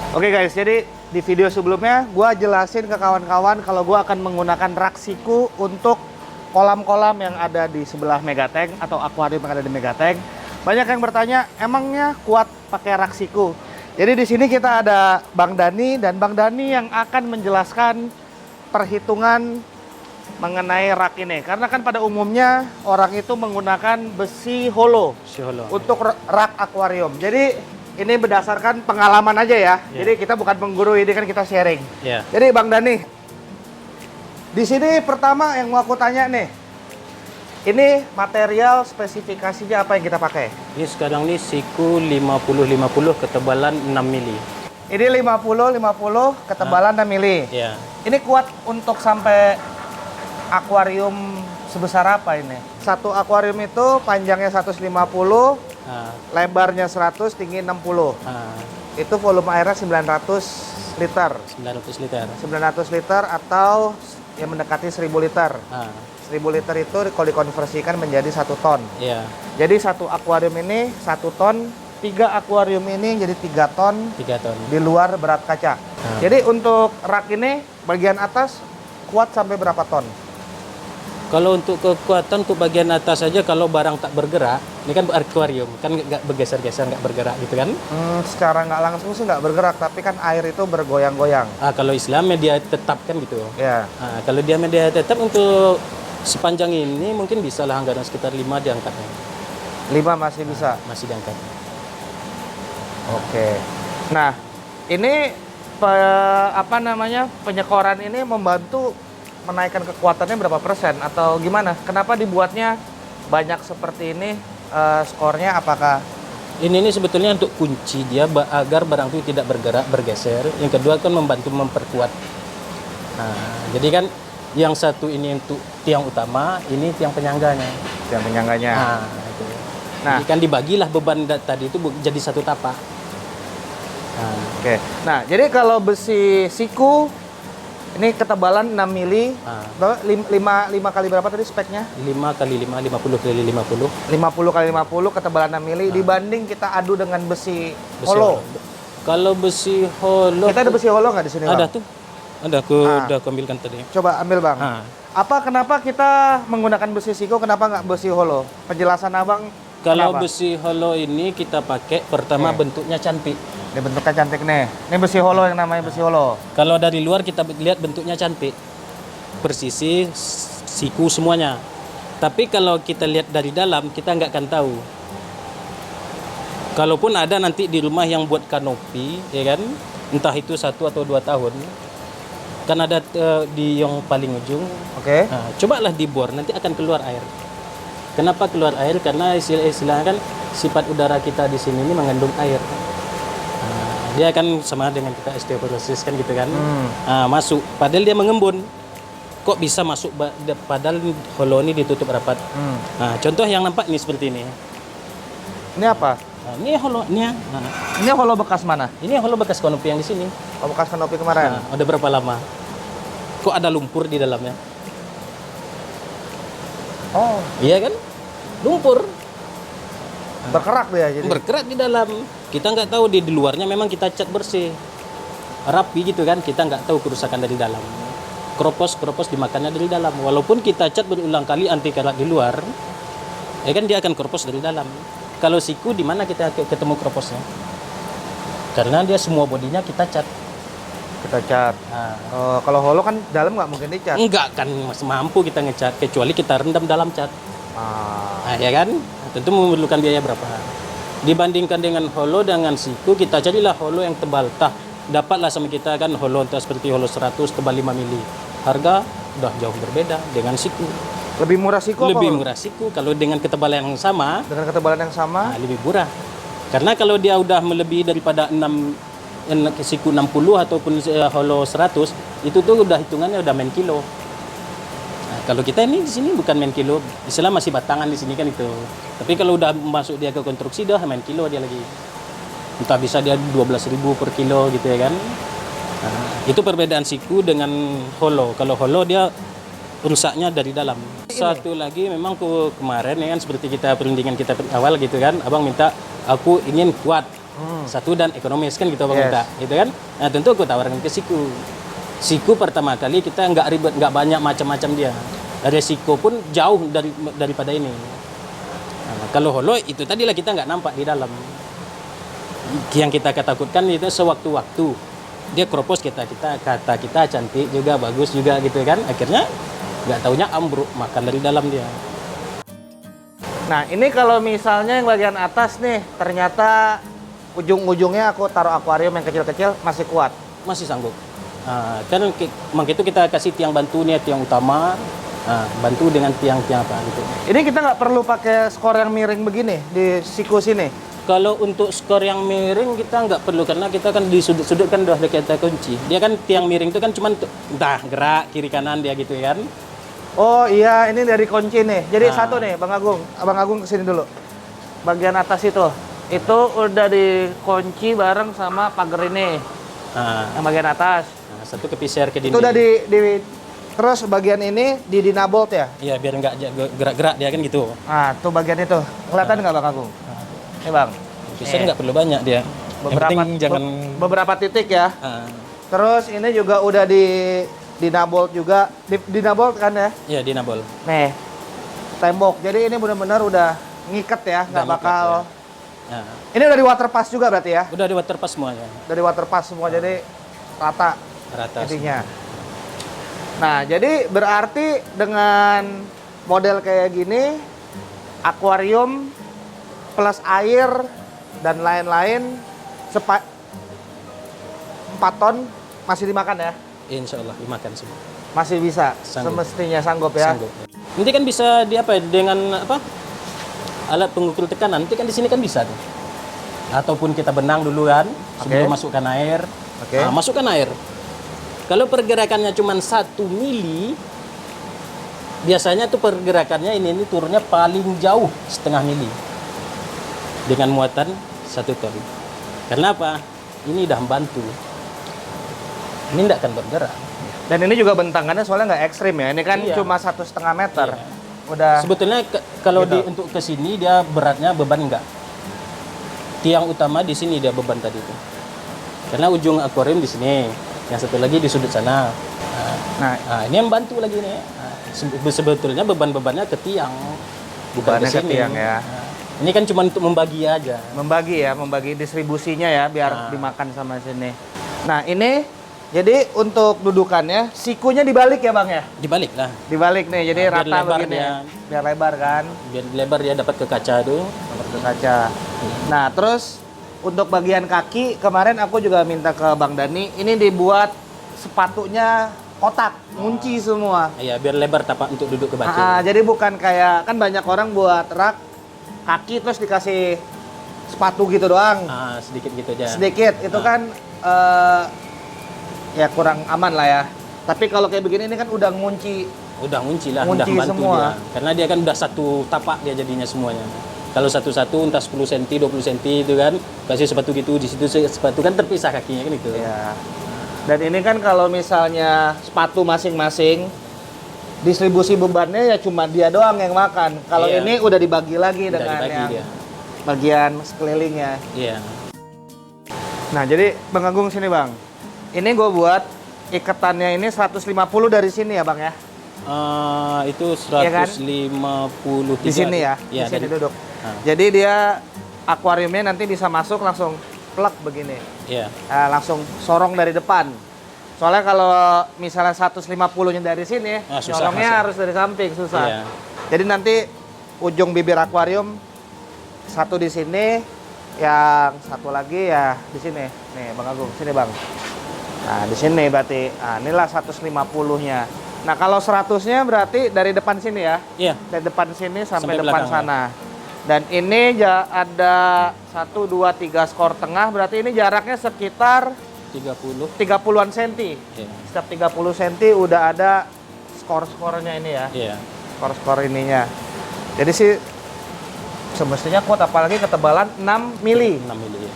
Oke guys, jadi di video sebelumnya gue jelasin ke kawan-kawan kalau gue akan menggunakan rak siku untuk kolam-kolam yang ada di sebelah Megatank atau akuarium yang ada di Megatank. Banyak yang bertanya, emangnya kuat pakai rak siku? Jadi di sini kita ada Bang Dani, dan Bang Dani yang akan menjelaskan perhitungan mengenai rak ini. Karena kan pada umumnya orang itu menggunakan besi holo untuk rak akuarium. Jadi ini berdasarkan pengalaman aja ya. Jadi kita bukan menggurui, ini kan kita sharing. Jadi Bang Dani, di sini pertama yang mau aku tanya nih, ini material spesifikasinya apa yang kita pakai? Ini sekarang ini siku 50-50 ketebalan 6 mili. Ini 50-50 ketebalan 6 mili. Ya. Ini kuat untuk sampai akuarium sebesar apa ini? Satu akuarium itu panjangnya 150, lebarnya 100, tinggi 60. Itu volume airnya 900 liter. 900 liter. 900 liter atau yang mendekati 1000 liter. 1000 liter itu kalau dikonversikan menjadi 1 ton. Iya. Jadi satu akuarium ini 1 ton, 3 akuarium ini jadi 3 ton. 3 ton. Di luar berat kaca. Jadi untuk rak ini bagian atas kuat sampai berapa ton? Kalau untuk kekuatan untuk bagian atas saja, kalau barang tak bergerak, ini kan akuarium, kan nggak bergeser-geser, nggak bergerak gitu kan? Secara nggak langsung sih nggak bergerak, tapi kan air itu bergoyang-goyang. Kalau Islam media tetap kan gitu. Ya. Kalau dia media tetap untuk sepanjang ini mungkin bisa lah anggaran sekitar 5 diangkatnya. 5 masih bisa? Masih diangkat. Oke. Nah, ini penyekoran ini membantu menaikkan kekuatannya berapa persen atau gimana? Kenapa dibuatnya banyak seperti ini? Skornya apakah? Ini sebetulnya untuk kunci dia agar barang itu tidak bergerak, bergeser. Yang kedua kan membantu memperkuat. Jadi kan yang satu ini untuk tiang utama, ini tiang penyangganya. Tiang penyangganya. Itu. Nah, jadi kan dibagilah beban tadi itu jadi satu tapak. Oke. Nah, jadi kalau besi siku ini ketebalan 6 mili, 5 kali berapa tadi speknya? 5 kali 5, 50 kali 50. 50 kali 50 ketebalan 6 mili dibanding kita adu dengan besi holo. Kalau besi holo, kita ada besi holo nggak di sini, Bang? Ada tuh. Ada, aku udah ambilkan tadi. Coba ambil, Bang. Kenapa kita menggunakan besi siku, kenapa nggak besi holo? Penjelasan Abang. Kalau kenapa? besi holo ini kita pakai pertama bentuknya cantik. Ini bentuknya cantik nih. Ini besi holo yang namanya besi holo. Kalau dari luar kita lihat bentuknya cantik. Persisi, siku semuanya. Tapi kalau kita lihat dari dalam, kita nggak akan tahu. Kalaupun ada nanti di rumah yang buat kanopi, ya kan? Entah itu 1 atau 2 tahun. Kan ada di yang paling ujung. Oke. Cobalah dibor, nanti akan keluar air. Kenapa keluar air? Karena istilahnya kan sifat udara kita di sini ini mengandung air. Dia akan sama dengan kita osteoporosis kan gitu kan. Masuk, padahal dia mengembun. Kok bisa masuk padahal holo ini ditutup rapat. Contoh yang nampak ini seperti ini. Ini apa? Ini holo ini ya. Ini holo bekas mana? Ini holo bekas kanopi yang di sini. Oh, bekas kanopi kemarin. Udah berapa lama? Kok ada lumpur di dalamnya? Oh, iya kan? Lumpur. Berkerak dia jadi. Berkerak di dalam. Kita nggak tahu di luarnya memang kita cat bersih, rapi gitu kan. Kita nggak tahu kerusakan dari dalam. Kropos dimakannya dari dalam. Walaupun kita cat berulang kali anti kerak di luar, ya kan dia akan kropos dari dalam. Kalau siku di mana kita ketemu kroposnya? Karena dia semua bodinya kita cat. Kita cat. Kalau holo kan dalam nggak mungkin dicat. Enggak kan, masih mampu kita ngecat kecuali kita rendam dalam cat. Ya kan? Tentu memerlukan biaya berapa? Dibandingkan dengan holo dengan siku, kita carilah holo yang tebal. Dapatlah sama kita kan holo seperti holo 100 tebal 5 mili. Harga udah jauh berbeda dengan siku. Lebih murah siku? Lebih murah siku. Kalau dengan ketebalan yang sama. Dengan ketebalan yang sama? Lebih murah. Karena kalau dia udah melebihi daripada 6 siku 60 ataupun holo 100, itu tuh udah hitungannya udah main kilo. Kalau kita ini di sini bukan main kilo, istilah masih batangan di sini kan itu. Tapi kalau udah masuk dia ke konstruksi dah main kilo dia lagi. Entah bisa dia 12.000 per kilo gitu ya kan. Itu perbedaan siku dengan holo. Kalau holo dia rusaknya dari dalam. Satu lagi memang kemarin ya kan seperti kita perundingan kita awal gitu kan, Abang minta aku ingin kuat. Satu dan ekonomis kan gitu Bang Yes. Uta, gitu kan. Nah tentu aku tawarkan ke Siku. Siku pertama kali kita nggak ribet, nggak banyak macam-macam dia. Resiko pun jauh daripada ini. Nah, kalau Holo itu tadilah kita nggak nampak di dalam. Yang kita ketakutkan itu sewaktu-waktu dia kropos kata kita cantik juga, bagus juga gitu kan. Akhirnya nggak taunya ambruk makan dari dalam dia. Nah, ini kalau misalnya yang bagian atas nih, ternyata ujung-ujungnya aku taruh akuarium yang kecil-kecil masih kuat. Masih sanggup. Kan makanya itu kita kasih tiang bantu nih, tiang utama. Bantu dengan tiang-tiang apa gitu. Ini kita nggak perlu pakai skor yang miring begini di siku sini. Kalau untuk skor yang miring kita nggak perlu karena kita kan di sudut-sudut kan udah kita kunci. Dia kan tiang miring itu kan cuma entah gerak kiri kanan dia gitu kan. Oh iya, ini dari kunci nih. Jadi satu nih, Bang Agung kesini dulu. Bagian atas itu udah dikunci bareng sama pagar ini. Yang bagian atas. Satu kepiser ke dinding. Itu udah terus bagian ini di dinabolt ya? Iya, biar nggak gerak-gerak dia kan gitu. Nah, tuh bagian itu. Kelihatan nggak Bang Agung? Nih Bang. Kepiser nggak perlu banyak dia. Yang penting jangan beberapa titik ya. Terus ini juga udah dinabolt juga. Dinabolt kan ya? Iya, dinabol. Nih, tembok. Jadi ini benar-benar udah ngiket ya, nggak bakal. Ya. Ini udah di waterpass juga berarti ya? Udah di waterpass semuanya. Dari waterpass semua, jadi rata intinya. Nah, jadi berarti dengan model kayak gini, akuarium plus air dan lain-lain 4 ton masih dimakan ya? Insya Allah dimakan semua. Masih bisa, Sanggup. semestinya sanggup ya? Sanggup. Nanti kan bisa di apa ya, dengan apa alat pengukur tekanan. Nanti kan di sini kan bisa tuh. Ataupun kita benang dulu kan sebelum masukkan air. Nah, masukkan air. Kalau pergerakannya cuma 1 mili, biasanya tuh pergerakannya ini turunnya paling jauh 0,5 mili dengan muatan 1 ton. Karena apa? Ini udah membantu. Ini tidak akan bergerak. Dan ini juga bentangannya soalnya nggak ekstrim ya. Ini kan cuma 1,5 meter. Iya. Udah. Sebetulnya kalau gitu. untuk ke sini dia beratnya beban enggak. Tiang utama di sini dia beban tadi itu. Karena ujung akuarium di sini, yang satu lagi di sudut sana. Nah, ini yang bantu lagi nih. Sebetulnya beban-bebannya ke tiang, bukan Bebannya ke sini. ke tiang ya. Ini kan cuma untuk membagi aja. Membagi distribusinya ya biar dimakan sama sini. Nah, ini jadi untuk dudukannya sikunya dibalik ya Bang ya? Dibalik lah. Dibalik nih, jadi Biar rata lebar begini. dia. Biar lebar kan? Biar lebar dia dapat ke kaca tuh. Dapat ke kaca. Nah, terus untuk bagian kaki kemarin aku juga minta ke Bang Dani, ini dibuat sepatunya kotak, ngunci semua. Iya, biar lebar tapak untuk duduk ke batu. Jadi bukan kayak kan banyak orang buat rak kaki terus dikasih sepatu gitu doang. Sedikit gitu aja. Sedikit itu kan ya kurang aman lah ya. Tapi kalau kayak begini ini kan udah ngunci. Udah ngunci lah, Ngunci udah bantu semua. dia. Karena dia kan udah satu tapak dia jadinya semuanya. Kalau satu-satu entah 10 cm, 20 cm itu kan kasih sepatu gitu, di situ sepatu kan terpisah kakinya kan itu. Ya. Dan ini kan kalau misalnya sepatu masing-masing distribusi bebannya ya cuma dia doang yang makan. Kalau Iya. ini udah dibagi lagi Udah dengan dibagi yang dia. bagian sekelilingnya. Iya. Nah, jadi Bang Agung sini Bang. Ini gue buat ikatannya ini 150 dari sini ya Bang ya? Itu Iya kan? 153. Di sini ya? Iya, di sini dari- duduk. Jadi dia akuariumnya nanti bisa masuk langsung plug begini. Iya. Langsung sorong dari depan. Soalnya kalau misalnya 150-nya dari sini, susah nyolongnya masuk. harus dari samping, susah. Iya. Jadi nanti ujung bibir akuarium satu di sini, yang satu lagi ya di sini. Nih, Bang Agung, sini Bang. Nah, di sini berarti. Nah, inilah 150-nya. Nah, kalau 100-nya berarti dari depan sini ya. Iya. Dari depan sini sampai Sampai depan belakang, sana. Dan ini ada 1, 2, 3 skor tengah, berarti ini jaraknya sekitar 30. 30-an senti. Iya. Setiap 30 senti udah ada skor-skornya ini ya. Iya. Skor-skor ininya. Jadi sih semestinya kuat, apalagi ketebalan 6 mili. 6 mili. Ya.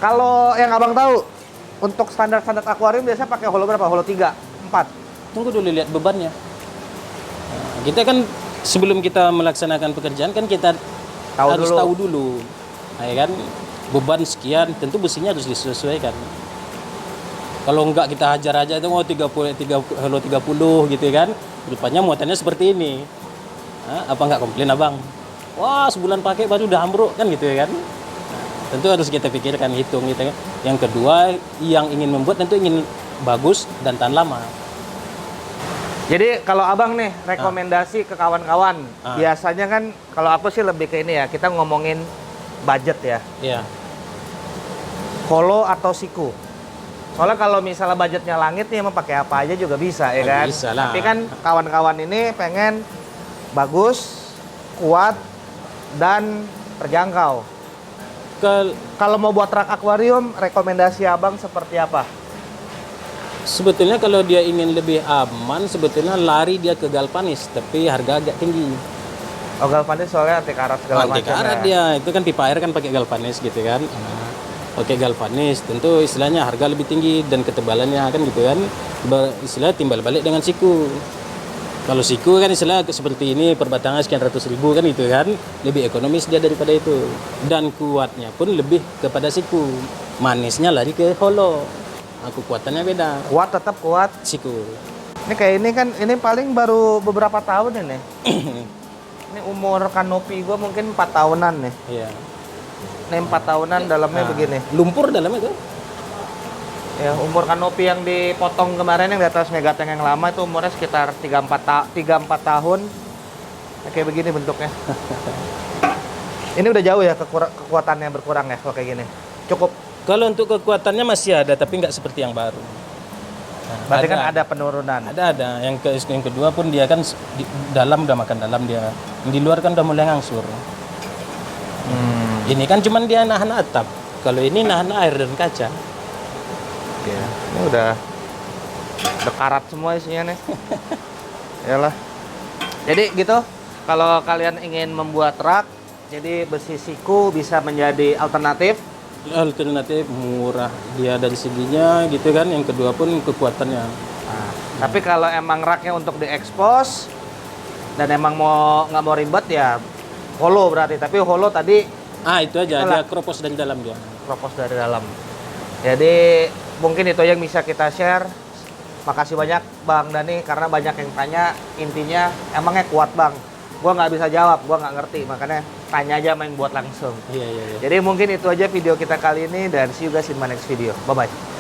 Kalau yang Abang tahu, untuk standar-standar akuarium biasanya pakai holo berapa? Holo 3, 4. Tunggu dulu lihat bebannya. Nah, kita kan sebelum kita melaksanakan pekerjaan kan kita Tahu harus dulu. tahu dulu. Nah, ya kan? beban sekian, tentu besinya harus disesuaikan. Kalau enggak kita hajar aja itu mau 30 gitu kan, rupanya muatannya seperti ini. Apa enggak komplain abang? Wah sebulan pakai baru udah ambruk kan gitu ya kan. Tentu harus kita pikirkan, hitung gitu kan. Yang kedua, yang ingin membuat tentu ingin bagus dan tahan lama. Jadi kalau abang nih rekomendasi ke kawan-kawan, biasanya kan kalau aku sih lebih ke ini ya, kita ngomongin budget ya. Iya. Holo atau siku. Soalnya kalau misalnya budgetnya langit nih, emang pakai apa aja juga bisa ya kan. Bisa lah. Tapi kan kawan-kawan ini pengen bagus, kuat, dan terjangkau. Kalau mau buat rak akuarium, rekomendasi abang seperti apa? Sebetulnya kalau dia ingin lebih aman, sebetulnya lari dia ke galvanis, tapi harga agak tinggi. Oh, galvanis soalnya anti karat segala macam. Anti karat dia, itu kan pipa air kan pakai galvanis gitu kan. Pakai galvanis, tentu istilahnya harga lebih tinggi dan ketebalannya kan gitu kan. Istilah timbal balik dengan siku. Kalau siku kan istilah seperti ini per batangnya sekian ratus ribu kan gitu kan, lebih ekonomis dia daripada itu. Dan kuatnya pun lebih kepada siku. Manisnya lari ke holo. Kekuatannya beda. Kuat, tetap kuat. Siku. Ini kayak ini kan, ini paling baru beberapa tahun ini. Ini umur kanopi gue mungkin 4 tahunan nih. Iya. Ini 4 tahunan dalamnya begini. Lumpur dalamnya itu. Ya, umur kanopi yang dipotong kemarin yang di atas megatank yang lama itu umurnya sekitar 3-4 tahun. Ya, kayak begini bentuknya. Ini udah jauh ya kekuatannya berkurang ya kalau kayak gini. Cukup. Kalau untuk kekuatannya masih ada, tapi nggak seperti yang baru. Berarti kan ada penurunan. Ada. Yang kedua pun dia kan di dalam udah makan dalam dia. Di luar kan udah mulai ngangsur. Ini kan cuman dia nahan atap. Kalau ini nahan air dan kaca. Ya, ini udah karat semua isinya nih. Yalah. Jadi gitu, kalau kalian ingin membuat rak, jadi besi siku bisa menjadi alternatif. Alternatif murah dia dari seginya gitu kan. Yang kedua pun kekuatannya. Nah, tapi kalau emang raknya untuk diekspos dan emang nggak mau ribet ya holo berarti. Tapi holo tadi Itu aja, dia kropos dari dalam dia. kropos dari dalam. Jadi mungkin itu yang bisa kita share. Makasih banyak Bang Dani karena banyak yang tanya, intinya emangnya kuat Bang? Gua nggak bisa jawab, gua nggak ngerti, makanya tanya aja main buat langsung. Iya. Jadi mungkin itu aja video kita kali ini dan see you guys in my next video. Bye bye.